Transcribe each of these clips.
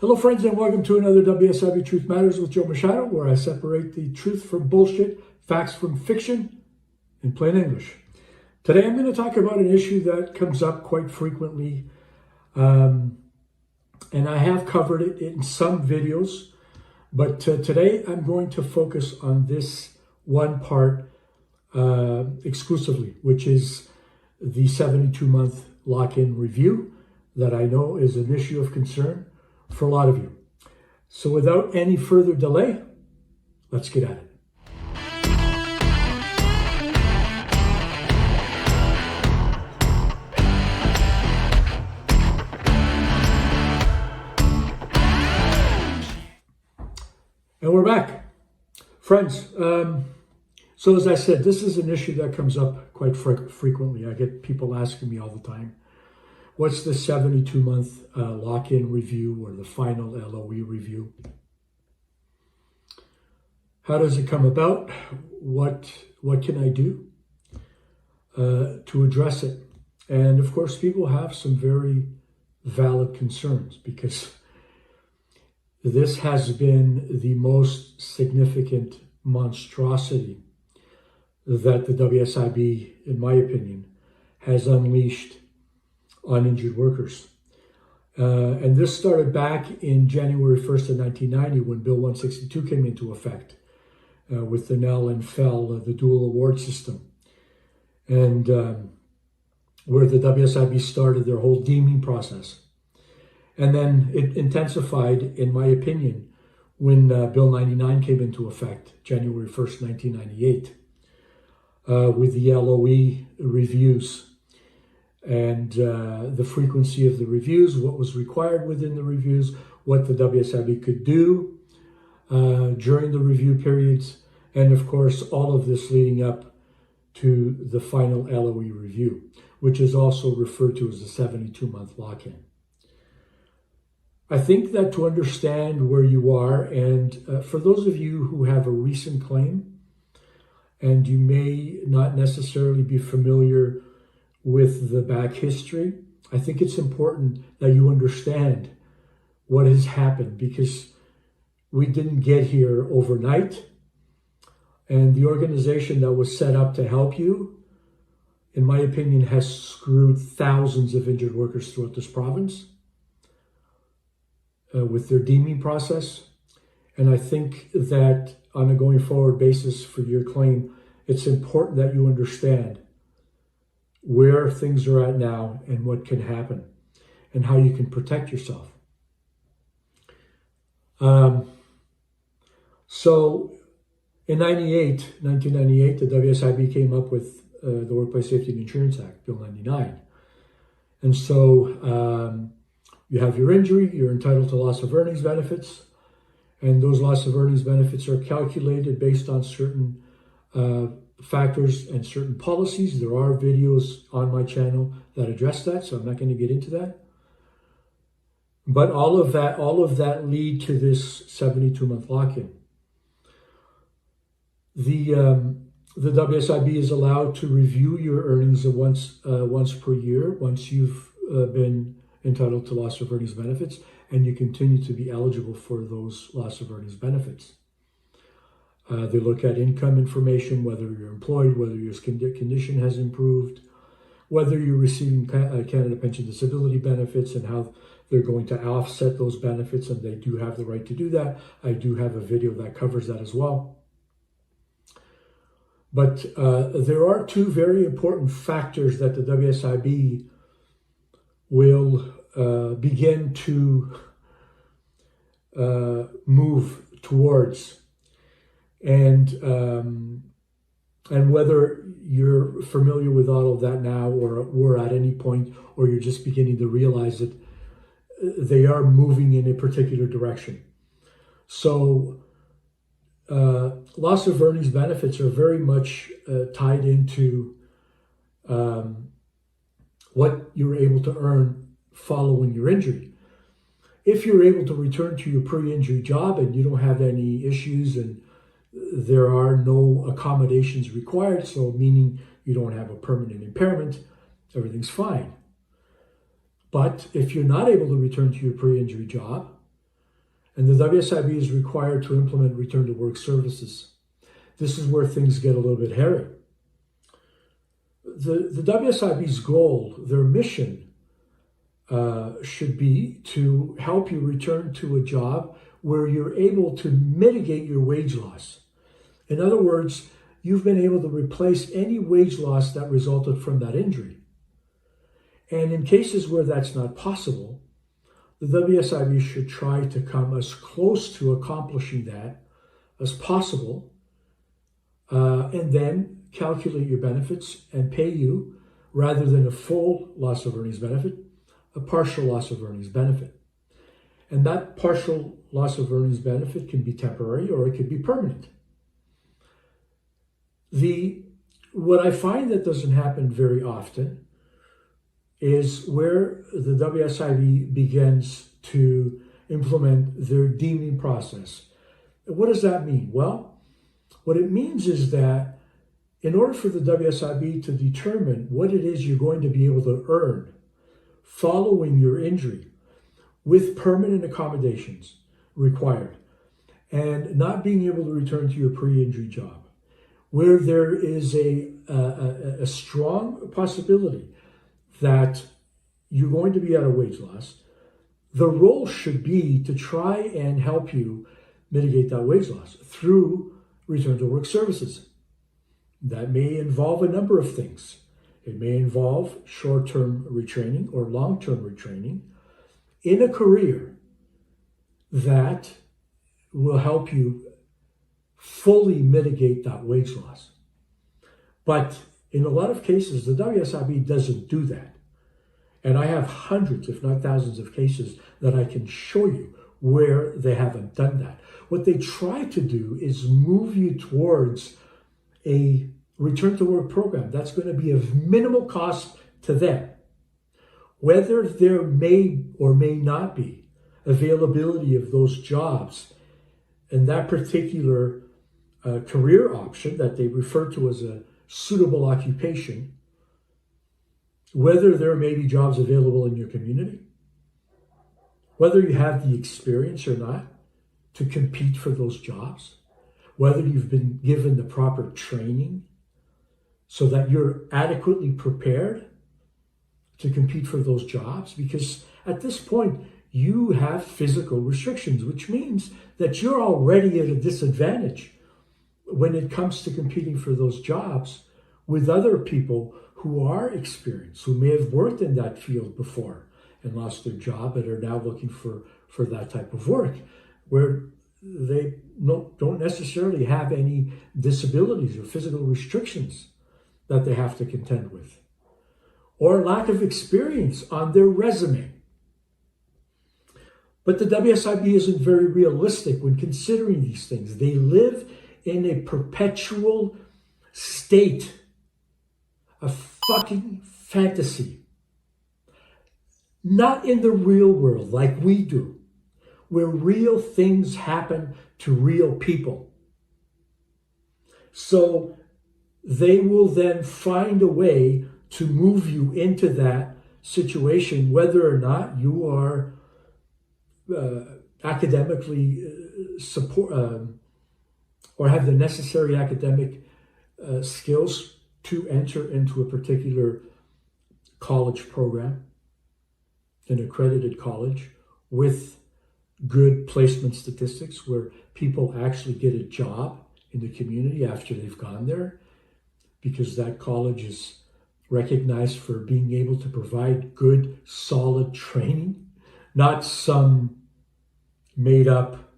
Hello friends, and welcome to another WSIB Truth Matters with Joe Machado, where I separate the truth from bullshit, facts from fiction, in plain English. Today I'm going to talk about an issue that comes up quite frequently, and I have covered it in some videos, but today I'm going to focus on this one part exclusively, which is the 72-month lock-in review that I know is an issue of concern for a lot of you. So without any further delay, let's get at it. And we're back. Friends, so as I said, this is an issue that comes up quite frequently. I get people asking me all the time, what's the 72-month lock-in review or the final LOE review? How does it come about? What can I do to address it? And of course, people have some very valid concerns because this has been the most significant monstrosity that the WSIB, in my opinion, has unleashed on injured workers. And this started back in January 1st of 1990 when Bill 162 came into effect with the NEL and FEL, the dual award system, and where the WSIB started their whole deeming process. And then it intensified, in my opinion, when Bill 99 came into effect, January 1st, 1998, with the LOE reviews. And the frequency of the reviews, what was required within the reviews, what the WSIB could do during the review periods, and of course, all of this leading up to the final LOE review, which is also referred to as the 72-month lock-in. I think that to understand where you are, and for those of you who have a recent claim, and you may not necessarily be familiar with the back history, I think it's important that you understand what has happened, because we didn't get here overnight. And the organization that was set up to help you, in my opinion, has screwed thousands of injured workers throughout this province with their deeming process. And I think that on a going forward basis for your claim, it's important that you understand where things are at now and what can happen and how you can protect yourself. So in 1998, the WSIB came up with the Workplace Safety and Insurance Act, Bill 99. And so you have your injury, you're entitled to loss of earnings benefits, and those loss of earnings benefits are calculated based on certain factors and certain policies. There are videos on my channel that address that, so I'm not going to get into that. But all of that lead to this 72-month lock-in. The WSIB is allowed to review your earnings once per year, once you've been entitled to loss of earnings benefits, and you continue to be eligible for those loss of earnings benefits. They look at income information, whether you're employed, whether your condition has improved, whether you're receiving Canada Pension Disability benefits, and how they're going to offset those benefits, and they do have the right to do that. I do have a video that covers that as well. But there are two very important factors that the WSIB will begin to move towards. And whether you're familiar with all of that now, or were at any point, or you're just beginning to realize that they are moving in a particular direction. So loss of earnings benefits are very much tied into what you're able to earn following your injury. If you're able to return to your pre-injury job and you don't have any issues and there are no accommodations required, so meaning you don't have a permanent impairment, everything's fine. But if you're not able to return to your pre-injury job, And the WSIB is required to implement return to work services. This is where things get a little bit hairy. The WSIB's goal, their mission, should be to help you return to a job where you're able to mitigate your wage loss. In other words, you've been able to replace any wage loss that resulted from that injury. And in cases where that's not possible, the WSIB should try to come as close to accomplishing that as possible, and then calculate your benefits and pay you, rather than a full loss of earnings benefit, a partial loss of earnings benefit. And that partial loss of earnings benefit can be temporary or it could be permanent. What I find that doesn't happen very often is where the WSIB begins to implement their deeming process. What does that mean? Well, what it means is that in order for the WSIB to determine what it is you're going to be able to earn following your injury, with permanent accommodations required, and not being able to return to your pre-injury job, where there is a strong possibility that you're going to be at a wage loss, the role should be to try and help you mitigate that wage loss through return to work services. That may involve a number of things. It may involve short-term retraining or long-term retraining in a career that will help you fully mitigate that wage loss. But in a lot of cases, the WSIB doesn't do that. And I have hundreds, if not thousands, of cases that I can show you where they haven't done that. What they try to do is move you towards a return to work program that's going to be of minimal cost to them. Whether there may or may not be availability of those jobs and that particular career option that they refer to as a suitable occupation, whether there may be jobs available in your community, whether you have the experience or not to compete for those jobs, whether you've been given the proper training so that you're adequately prepared to compete for those jobs. Because at this point, you have physical restrictions, which means that you're already at a disadvantage when it comes to competing for those jobs with other people who are experienced, who may have worked in that field before and lost their job and are now looking for that type of work, where they don't necessarily have any disabilities or physical restrictions that they have to contend with, or lack of experience on their resume. But the WSIB isn't very realistic when considering these things. They live in a perpetual state of fucking fantasy. Not in the real world like we do, where real things happen to real people. So they will then find a way to move you into that situation, whether or not you are academically support or have the necessary academic skills to enter into a particular college program, an accredited college with good placement statistics where people actually get a job in the community after they've gone there, because that college is recognized for being able to provide good, solid training, not some made up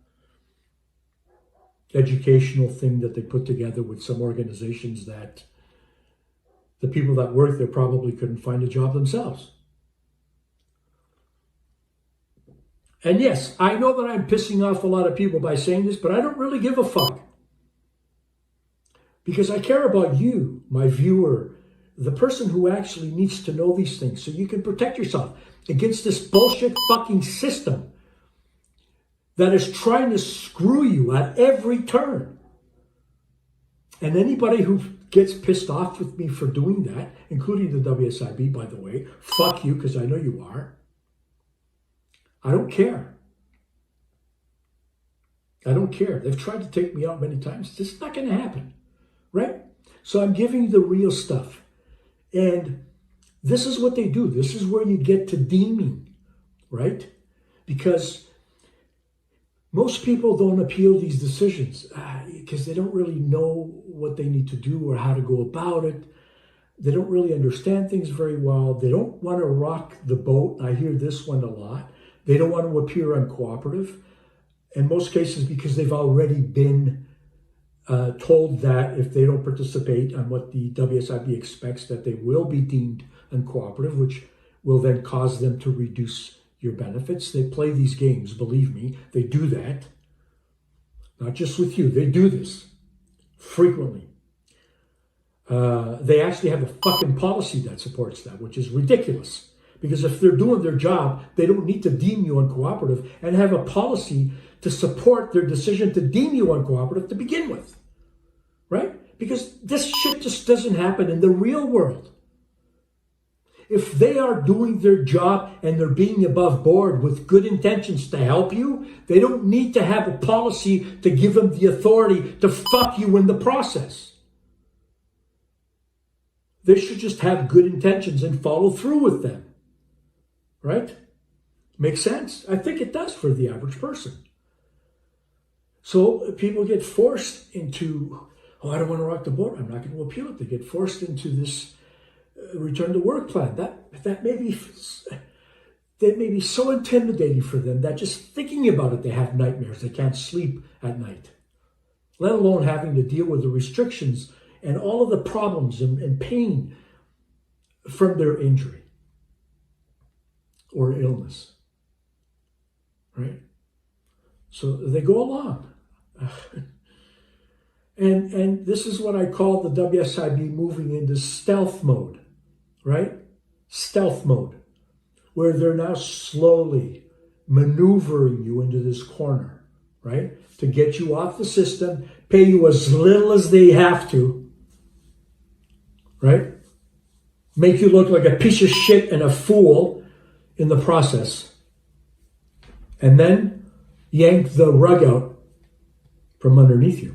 educational thing that they put together with some organizations that the people that work there probably couldn't find a job themselves. And yes, I know that I'm pissing off a lot of people by saying this, but I don't really give a fuck. Because I care about you, my viewer, the person who actually needs to know these things so you can protect yourself against this bullshit fucking system that is trying to screw you at every turn. And anybody who gets pissed off with me for doing that, including the WSIB, by the way, fuck you, because I know you are. I don't care. I don't care. They've tried to take me out many times. This is not going to happen, right? So I'm giving you the real stuff. And this is what they do. This is where you get to deeming, right? Because most people don't appeal these decisions because they don't really know what they need to do or how to go about it. They don't really understand things very well. They don't want to rock the boat. I hear this one a lot. They don't want to appear uncooperative. In most cases, because they've already been told that if they don't participate on what the WSIB expects, that they will be deemed uncooperative, which will then cause them to reduce your benefits. They play these games, believe me. They do that. Not just with you. They do this frequently. They actually have a fucking policy that supports that, which is ridiculous. Because if they're doing their job, they don't need to deem you uncooperative and have a policy to support their decision to deem you uncooperative to begin with. Right? Because this shit just doesn't happen in the real world. If they are doing their job and they're being above board with good intentions to help you, they don't need to have a policy to give them the authority to fuck you in the process. They should just have good intentions and follow through with them. Right? Makes sense? I think it does for the average person. So people get forced into, oh, I don't want to rock the boat. I'm not going to appeal it. They get forced into this return to work plan. That may be so intimidating for them that just thinking about it, they have nightmares. They can't sleep at night, let alone having to deal with the restrictions and all of the problems and pain from their injury or illness, right? So they go along. And this is what I call the WSIB moving into stealth mode, right? Stealth mode, where they're now slowly maneuvering you into this corner, right? To get you off the system, pay you as little as they have to, right? Make you look like a piece of shit and a fool in the process. And then yank the rug out from underneath you.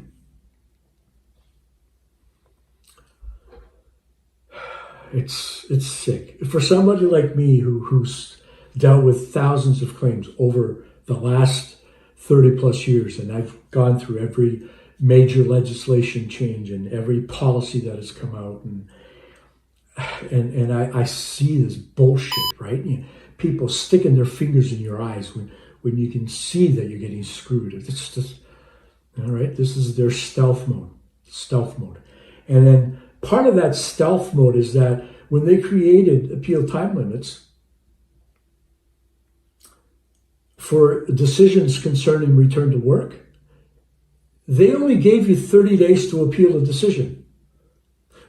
It's sick. For somebody like me who's dealt with thousands of claims over the last 30 plus years, and I've gone through every major legislation change and every policy that has come out, and I see this bullshit, right? People sticking their fingers in your eyes when you can see that you're getting screwed. It's just, all right, this is their stealth mode. And then part of that stealth mode is that when they created appeal time limits for decisions concerning return to work, they only gave you 30 days to appeal a decision.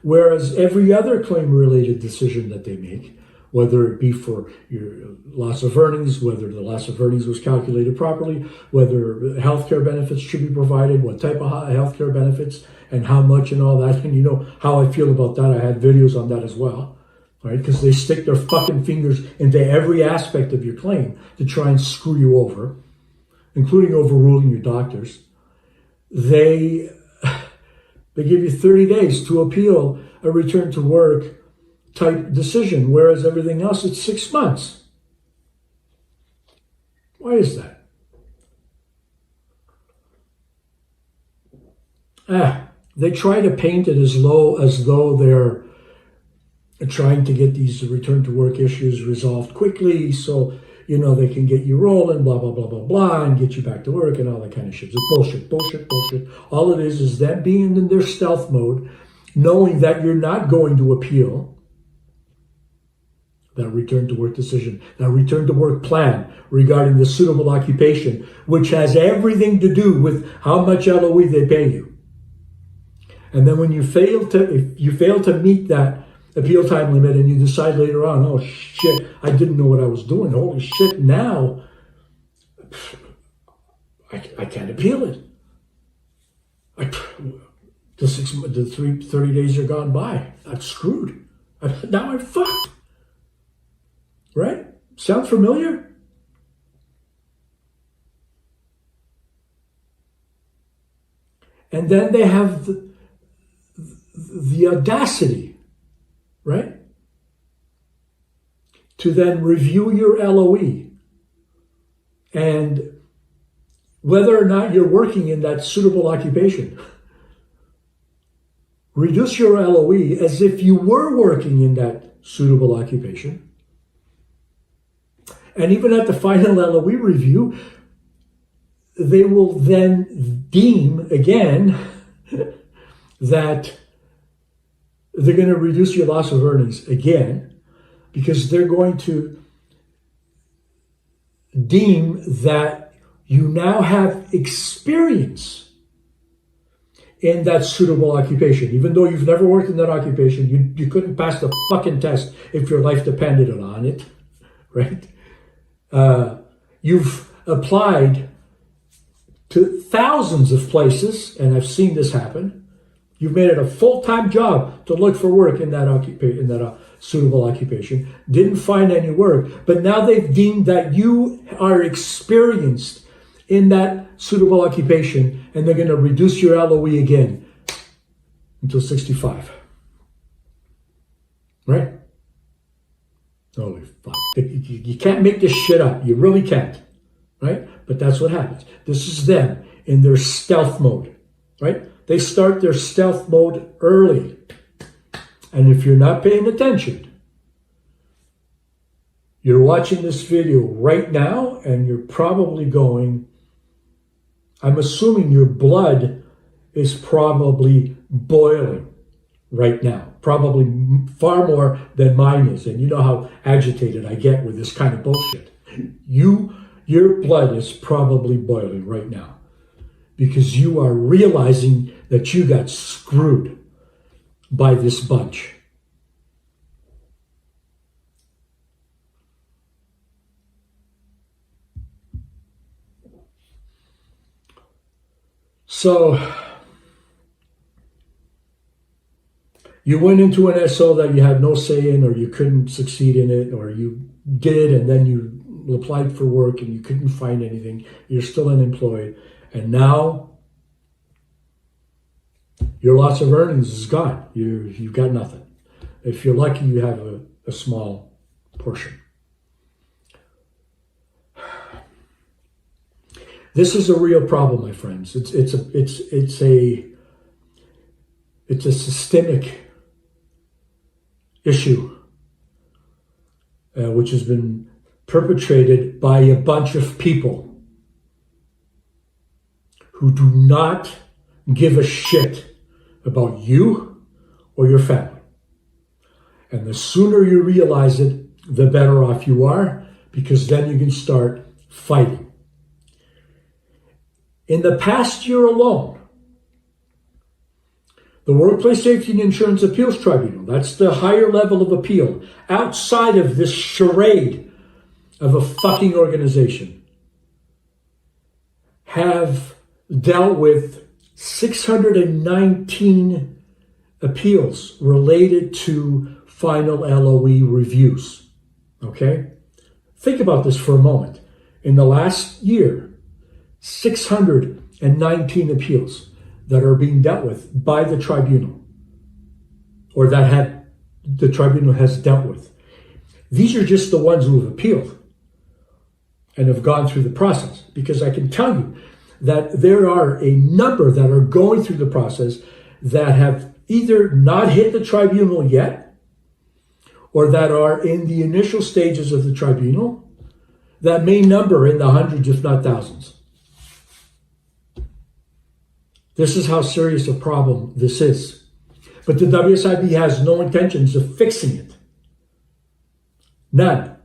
Whereas every other claim-related decision that they make, whether it be for your loss of earnings, whether the loss of earnings was calculated properly, whether healthcare benefits should be provided, what type of healthcare benefits, and how much and all that. And you know how I feel about that. I had videos on that as well, right? Because they stick their fucking fingers into every aspect of your claim to try and screw you over, including overruling your doctors. They give you 30 days to appeal a return to work type decision, whereas everything else, it's 6 months. Why is that? They try to paint it as though they're trying to get these return to work issues resolved quickly, so they can get you rolling, blah, blah, blah, blah, blah, and get you back to work and all that kind of shit. It's bullshit. All it is them being in their stealth mode, knowing that you're not going to appeal that return to work decision, that return to work plan regarding the suitable occupation, which has everything to do with how much LOE they pay you. And then when if you fail to meet that appeal time limit and you decide later on, oh shit, I didn't know what I was doing. Holy shit, now I can't appeal it. The 30 days are gone by. I'm screwed. Now I'm fucked. Right? Sound familiar? And then they have the audacity, right, to then review your LOE and whether or not you're working in that suitable occupation. Reduce your LOE as if you were working in that suitable occupation. And even at the final LOE review, they will then deem again that they're going to reduce your loss of earnings again, because they're going to deem that you now have experience in that suitable occupation. Even though you've never worked in that occupation, you couldn't pass the fucking test if your life depended on it, right? You've applied to thousands of places, and I've seen this happen. You've made it a full-time job to look for work in that suitable occupation. Didn't find any work, but now they've deemed that you are experienced in that suitable occupation, and they're going to reduce your LOE again until 65. Right? Holy fuck. You can't make this shit up. You really can't. Right? But that's what happens. This is them in their stealth mode. Right? They start their stealth mode early. And if you're not paying attention, you're watching this video right now and you're probably going, I'm assuming your blood is probably boiling right now. Probably far more than mine is. And you know how agitated I get with this kind of bullshit. Your blood is probably boiling right now because you are realizing that you got screwed by this bunch. So you went into an SO that you had no say in, or you couldn't succeed in it, or you did and then you applied for work and you couldn't find anything. You're still unemployed. And now your loss of earnings is gone. You've got nothing. If you're lucky, you have a small portion. This is a real problem, my friends. It's a systemic issue, which has been perpetrated by a bunch of people who do not give a shit about you or your family. And the sooner you realize it, the better off you are, because then you can start fighting. In the past year alone, the Workplace Safety and Insurance Appeals Tribunal, that's the higher level of appeal, outside of this charade of a fucking organization, have dealt with 619 appeals related to final LOE reviews. Okay? Think about this for a moment. In the last year, 619 appeals that are being dealt with by the tribunal, or that the tribunal has dealt with. These are just the ones who have appealed and have gone through the process, because I can tell you that there are a number that are going through the process that have either not hit the tribunal yet, or that are in the initial stages of the tribunal, that may number in the hundreds, if not thousands. This is how serious a problem this is. But the WSIB has no intentions of fixing it. None.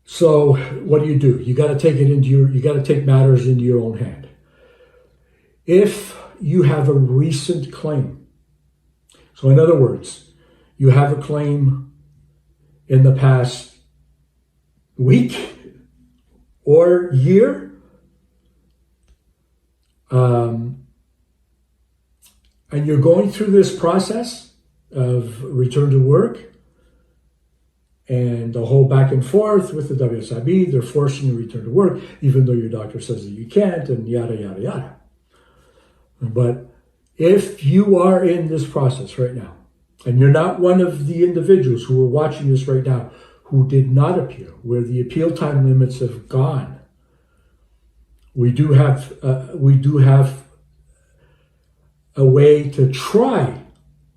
So what do? You got to take matters into your own hand. If you have a recent claim, so in other words, you have a claim in the past week or year, and you're going through this process of return to work, and the whole back and forth with the WSIB, they're forcing you to return to work, even though your doctor says that you can't, and yada, yada, yada. But if you are in this process right now, and you're not one of the individuals who are watching this right now who did not appeal, where the appeal time limits have gone, we do have a way to try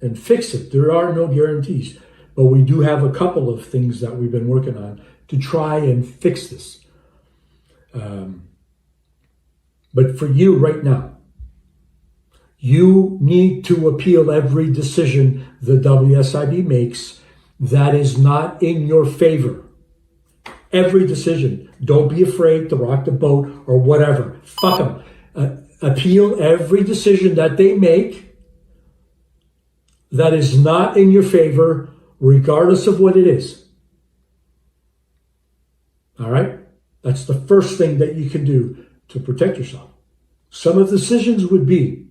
and fix it. There are no guarantees, but we do have a couple of things that we've been working on to try and fix this. But for you right now, you need to appeal every decision the WSIB makes that is not in your favor. Every decision. Don't be afraid to rock the boat or whatever. Fuck them. Appeal every decision that they make that is not in your favor, regardless of what it is. All right? That's the first thing that you can do to protect yourself. Some of the decisions would be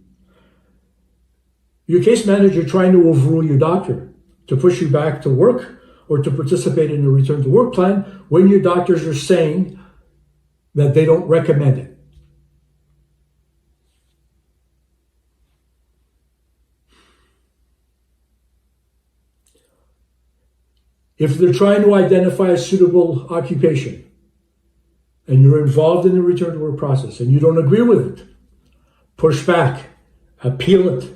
your case manager trying to overrule your doctor to push you back to work or to participate in a return to work plan when your doctors are saying that they don't recommend it. If they're trying to identify a suitable occupation and you're involved in the return to work process and you don't agree with it, push back, appeal it,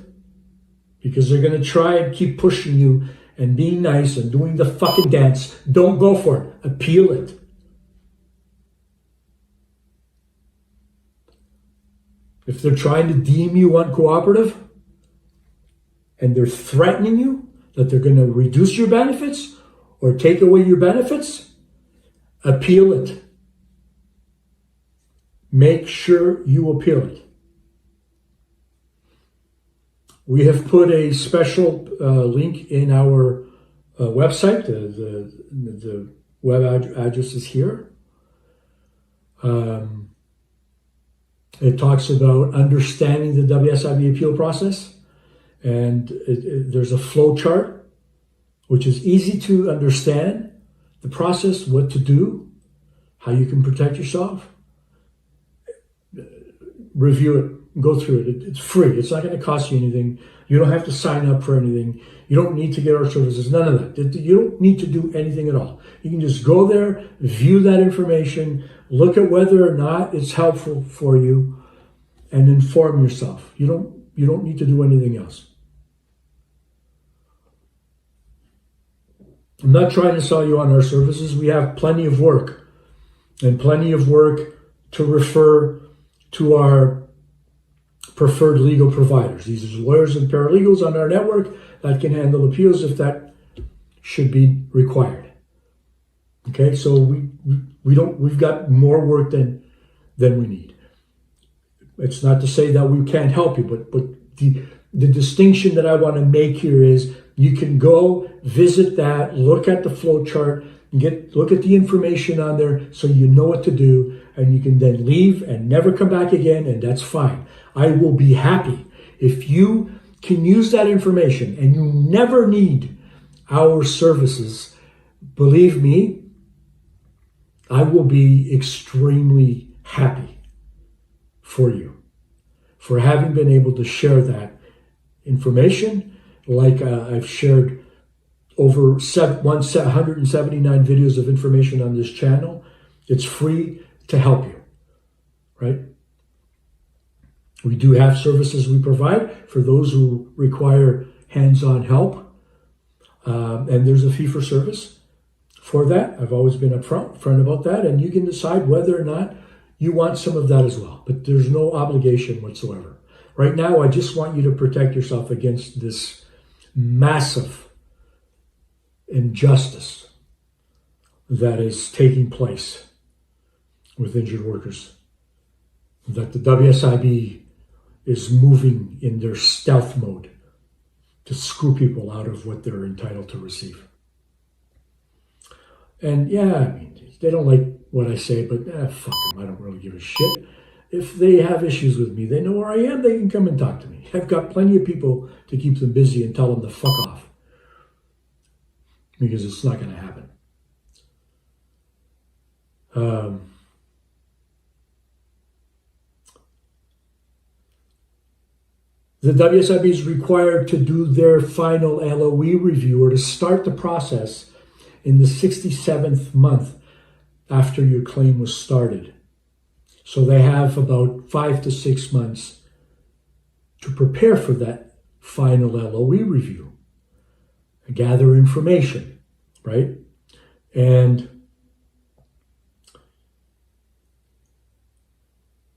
because they're going to try and keep pushing you and being nice and doing the fucking dance. Don't go for it. Appeal it. If they're trying to deem you uncooperative and they're threatening you that they're going to reduce your benefits or take away your benefits, appeal it. Make sure you appeal it. We have put a special link in our website. The web address is here. It talks about understanding the WSIB appeal process. And there's a flow chart, which is easy to understand. The process, what to do, how you can protect yourself. Review it. Go through it. It's free. It's not going to cost you anything. You don't have to sign up for anything. You don't need to get our services. None of that. You don't need to do anything at all. You can just go there, view that information, look at whether or not it's helpful for you, and inform yourself. You don't need to do anything else. I'm not trying to sell you on our services. We have plenty of work, and plenty of work to refer to our preferred legal providers. These are lawyers and paralegals on our network that can handle appeals if that should be required. Okay, so we've got more work than we need. It's not to say that we can't help you, but the distinction that I want to make here is you can go visit that, look at the flow chart, look at the information on there so you know what to do, and you can then leave and never come back again, and that's fine. I will be happy if you can use that information and you never need our services. Believe me, I will be extremely happy for you for having been able to share that information. Like I've shared over 179 videos of information on this channel. It's free to help you, right? We do have services we provide for those who require hands-on help. And there's a fee for service for that. I've always been upfront about that. And you can decide whether or not you want some of that as well. But there's no obligation whatsoever. Right now, I just want you to protect yourself against this massive injustice that is taking place with injured workers. That the WSIB is moving in their stealth mode to screw people out of what they're entitled to receive. And yeah, I mean, they don't like what I say, but fuck them, I don't really give a shit. If they have issues with me, they know where I am, they can come and talk to me. I've got plenty of people to keep them busy and tell them to fuck off. Because it's not going to happen. The WSIB is required to do their final LOE review or to start the process in the 67th month after your claim was started. So they have about 5 to 6 months to prepare for that final LOE review, gather information, right? And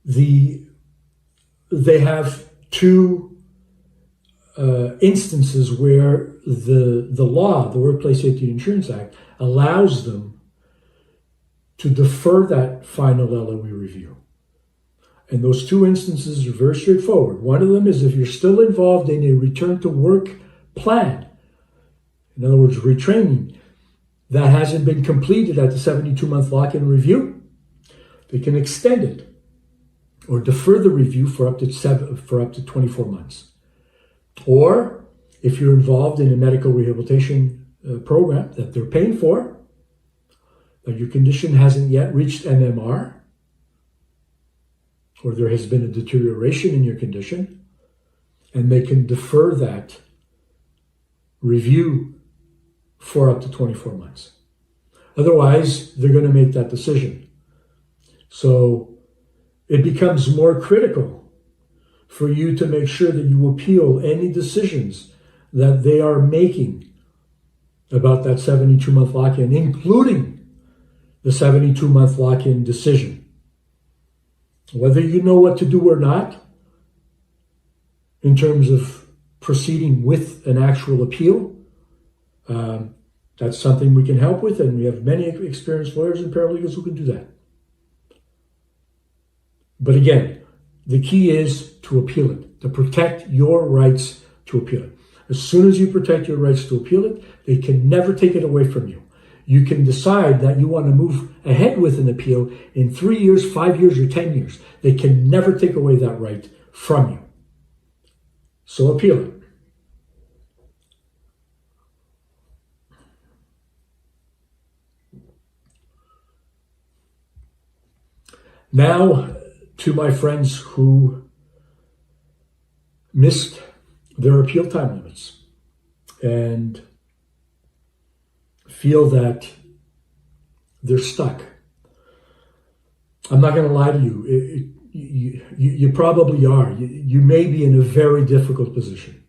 they have two instances where the law, the Workplace Safety and Insurance Act, allows them to defer that final LOE review. And those two instances are very straightforward. One of them is if you're still involved in a return to work plan, in other words, retraining, that hasn't been completed at the 72-month lock-in review, they can extend it or defer the review for up to 24 months. Or if you're involved in a medical rehabilitation program that they're paying for, but your condition hasn't yet reached MMR, or there has been a deterioration in your condition, and they can defer that review for up to 24 months. Otherwise, they're going to make that decision. So it becomes more critical for you to make sure that you appeal any decisions that they are making about that 72-month lock-in, including the 72-month lock-in decision. Whether you know what to do or not, in terms of proceeding with an actual appeal, that's something we can help with, and we have many experienced lawyers and paralegals who can do that. But again, the key is to appeal it, to protect your rights to appeal it. As soon as you protect your rights to appeal it, they can never take it away from you. You can decide that you want to move ahead with an appeal in 3 years, 5 years, or 10 years. They can never take away that right from you. So appeal it. Now, to my friends who missed their appeal time limits and feel that they're stuck. I'm not going to lie to you. You probably are. You may be in a very difficult position.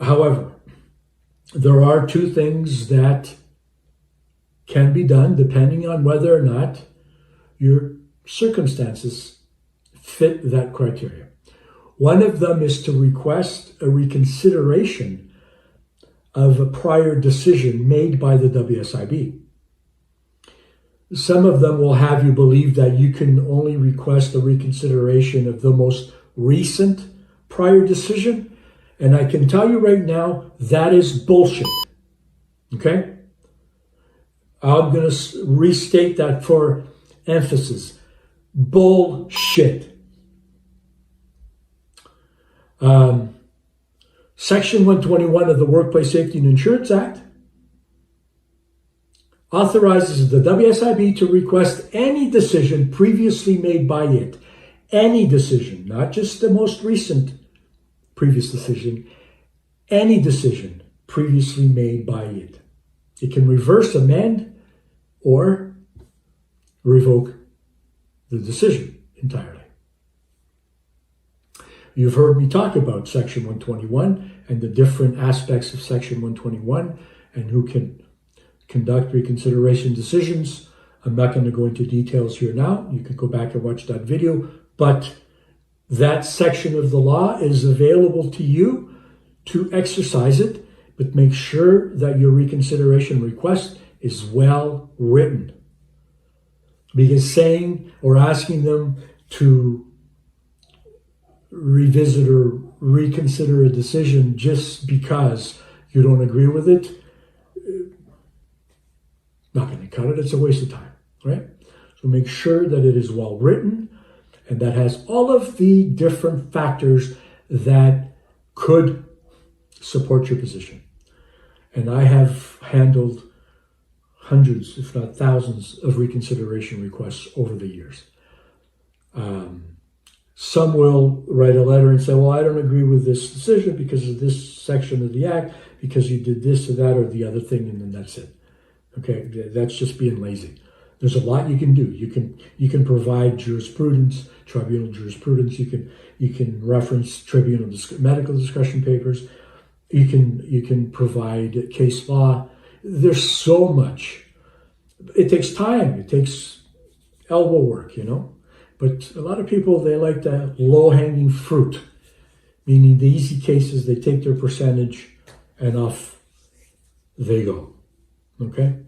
However, there are two things that can be done depending on whether or not your circumstances fit that criteria. One of them is to request a reconsideration of a prior decision made by the WSIB. Some of them will have you believe that you can only request a reconsideration of the most recent prior decision. And I can tell you right now, that is bullshit. Okay? I'm going to restate that for emphasis. Bullshit. Section 121 of the Workplace Safety and Insurance Act authorizes the WSIB to request any decision previously made by it. Any decision, not just the most recent previous decision, any decision previously made by it. It can reverse, amend, or revoke the decision entirely. You've heard me talk about Section 121 and the different aspects of Section 121 and who can conduct reconsideration decisions. I'm not going to go into details here now. You can go back and watch that video. But that section of the law is available to you to exercise it, but make sure that your reconsideration request is well written. Because saying or asking them to revisit or reconsider a decision just because you don't agree with it, not going to cut it. It's a waste of time, right? So make sure that it is well written and that has all of the different factors that could support your position. And I have handled hundreds, if not thousands, of reconsideration requests over the years. Some will write a letter and say, well, I don't agree with this decision because of this section of the act, because you did this or that or the other thing, and then that's it. Okay, that's just being lazy. There's a lot you can do. You can provide jurisprudence, tribunal jurisprudence. You can reference tribunal medical discussion papers. You can provide case law. There's so much. It takes time. It takes elbow work, you know. But a lot of people, they like the low-hanging fruit, meaning the easy cases. They take their percentage and off they go. Okay.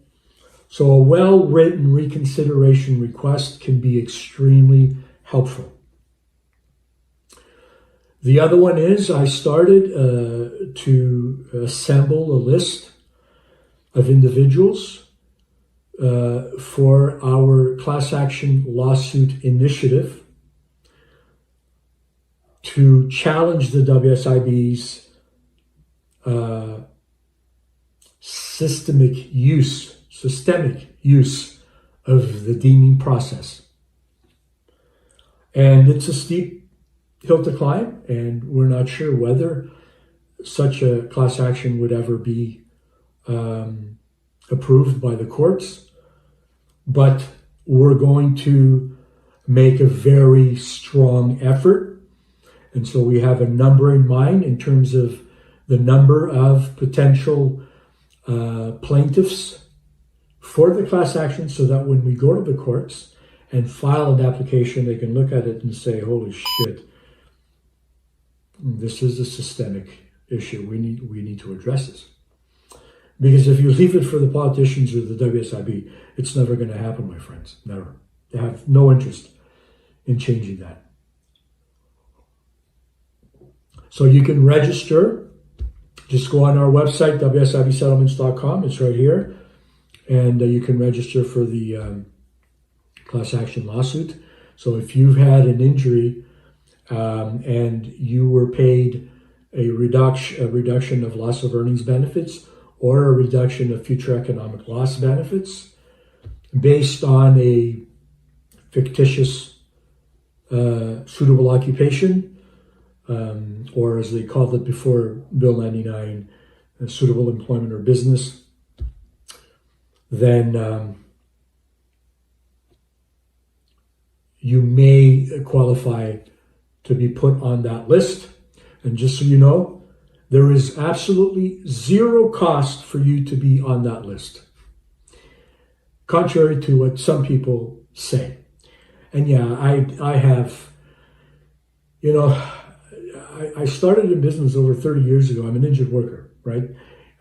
So a well-written reconsideration request can be extremely helpful. The other one is I started to assemble a list of individuals for our class action lawsuit initiative to challenge the WSIB's systemic use of the deeming process. And it's a steep hill to climb, and we're not sure whether such a class action would ever be approved by the courts. But we're going to make a very strong effort. And so we have a number in mind in terms of the number of potential plaintiffs for the class action, so that when we go to the courts and file an application, they can look at it and say, holy shit, this is a systemic issue. We need to address this. Because if you leave it for the politicians or the WSIB, it's never going to happen, my friends. Never. They have no interest in changing that. So you can register. Just go on our website, WSIBsettlements.com. It's right here. And you can register for the class action lawsuit. So if you've had an injury and you were paid a reduction of loss of earnings benefits, or a reduction of future economic loss benefits based on a fictitious suitable occupation, or as they called it before Bill 99, suitable employment or business, then you may qualify to be put on that list. And just so you know, there is absolutely zero cost for you to be on that list, contrary to what some people say. And yeah, I have, you know, I started in business over 30 years ago. I'm an injured worker, right?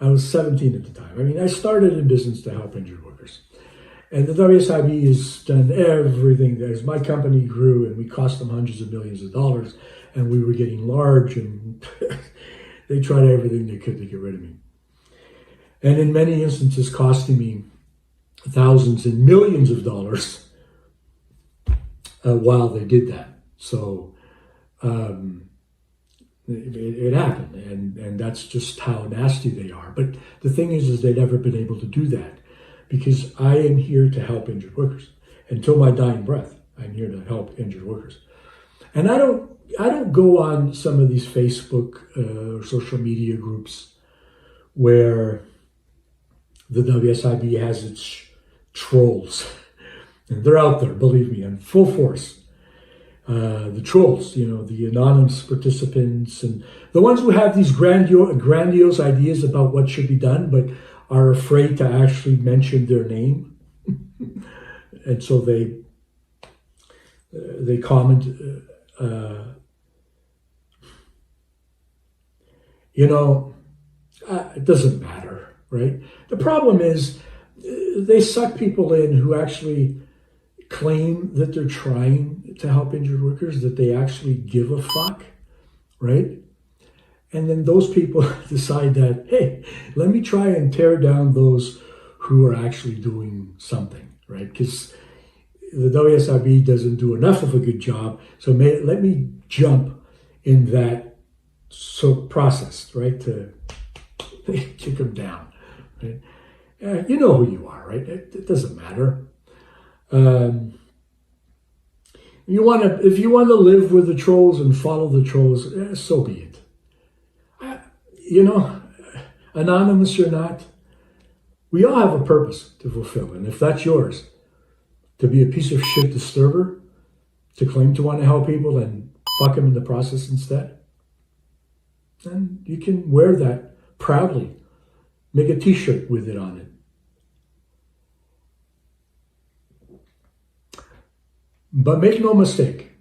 I was 17 at the time. I mean, I started in business to help injured workers. And the WSIB has done everything. As my company grew and we cost them hundreds of millions of dollars, and we were getting large, and they tried everything they could to get rid of me. And in many instances, costing me thousands and millions of dollars while they did that. So it happened, and that's just how nasty they are. But the thing is they've never been able to do that, because I am here to help injured workers. Until my dying breath, I'm here to help injured workers. And I don't go on some of these Facebook or social media groups where the WSIB has its trolls. And they're out there, believe me, in full force. The trolls, you know, the anonymous participants, and the ones who have these grandiose ideas about what should be done, but are afraid to actually mention their name. And so they comment, you know, it doesn't matter, right? The problem is they suck people in who actually claim that they're trying to help injured workers, that they actually give a fuck, right? And then those people decide that, hey, let me try and tear down those who are actually doing something, right? Because the WSIB doesn't do enough of a good job, so let me jump in that process, right, to kick them down, right? You know who you are, right? It doesn't matter. If you want to live with the trolls and follow the trolls, so be it. Anonymous or not, we all have a purpose to fulfill. And if that's yours, to be a piece of shit disturber, to claim to want to help people and fuck them in the process instead, then you can wear that proudly. Make a t-shirt with it on it. But make no mistake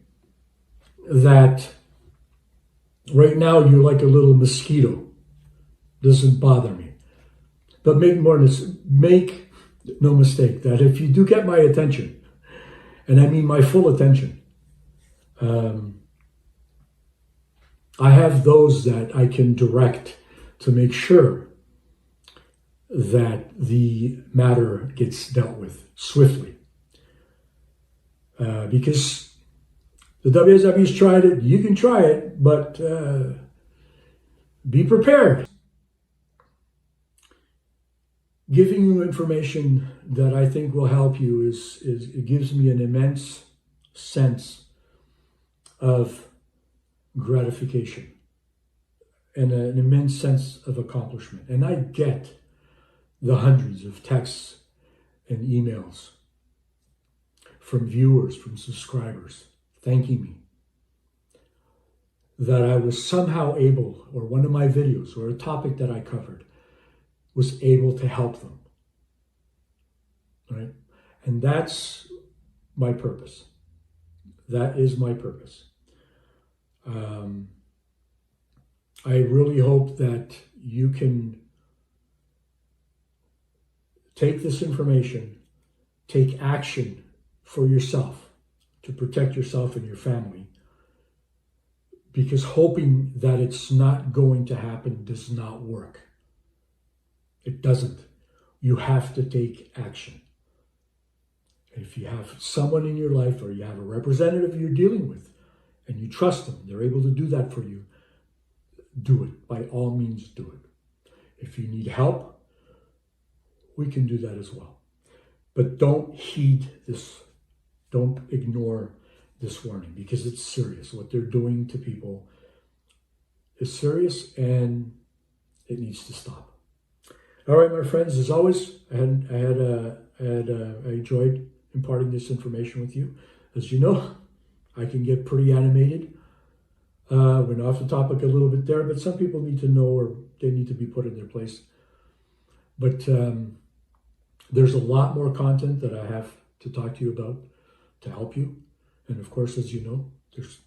that right now you're like a little mosquito. Doesn't bother me. But make no mistake that if you do get my attention, and I mean my full attention, I have those that I can direct to make sure that the matter gets dealt with swiftly. Because the WSIB's tried it, you can try it, but be prepared. Giving you information that I think will help you is it gives me an immense sense of gratification and an immense sense of accomplishment. And I get the hundreds of texts and emails from viewers, from subscribers, thanking me that I was somehow able, or one of my videos, or a topic that I covered, was able to help them, right? And that's my purpose. That is my purpose. I really hope that you can take this information, take action for yourself to protect yourself and your family, because hoping that it's not going to happen does not work. It doesn't. You have to take action. If you have someone in your life, or you have a representative you're dealing with and you trust them, they're able to do that for you, do it. By all means, do it. If you need help, we can do that as well. But don't heed this. Don't ignore this warning, because it's serious. What they're doing to people is serious, and it needs to stop. All right, my friends, as always, I enjoyed imparting this information with you. As you know, I can get pretty animated. Went off the topic a little bit there, but some people need to know, or they need to be put in their place. But there's a lot more content that I have to talk to you about to help you. And of course, as you know, there's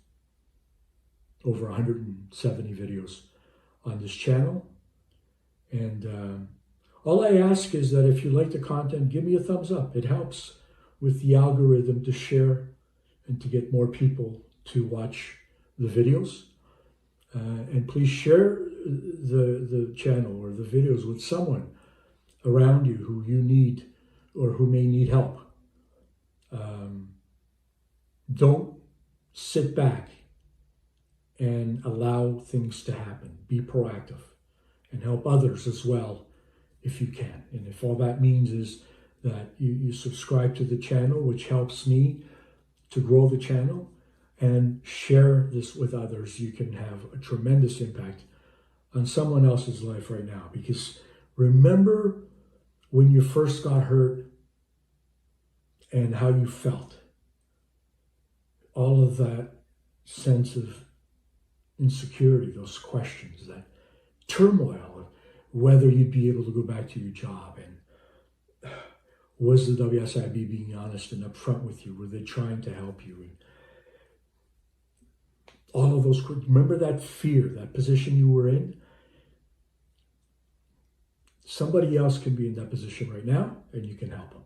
over 170 videos on this channel. And all I ask is that if you like the content, give me a thumbs up. It helps with the algorithm to share and to get more people to watch the videos. And please share the channel or the videos with someone around you who you need or who may need help. Don't sit back and allow things to happen. Be proactive and help others as well if you can. And if all that means is that you subscribe to the channel, which helps me to grow the channel, and share this with others, you can have a tremendous impact on someone else's life right now. Because remember when you first got hurt and how you felt. All of that sense of insecurity, those questions, that turmoil of whether you'd be able to go back to your job, and was the WSIB being honest and upfront with you? Were they trying to help you? And all of those, remember that fear, that position you were in? Somebody else can be in that position right now, and you can help them.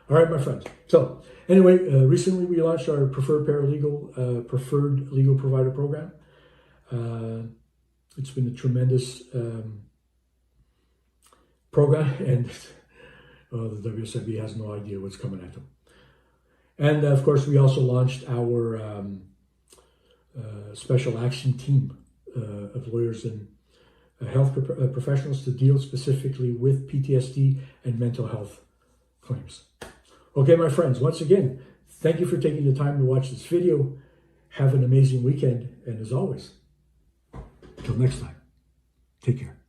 All right, my friends. So anyway, recently we launched our preferred legal provider program. It's been a tremendous program, and the WSIB has no idea what's coming at them. And of course, we also launched our special action team of lawyers and professionals to deal specifically with PTSD and mental health claims. Okay, my friends, once again, thank you for taking the time to watch this video. Have an amazing weekend, and as always, until next time, take care.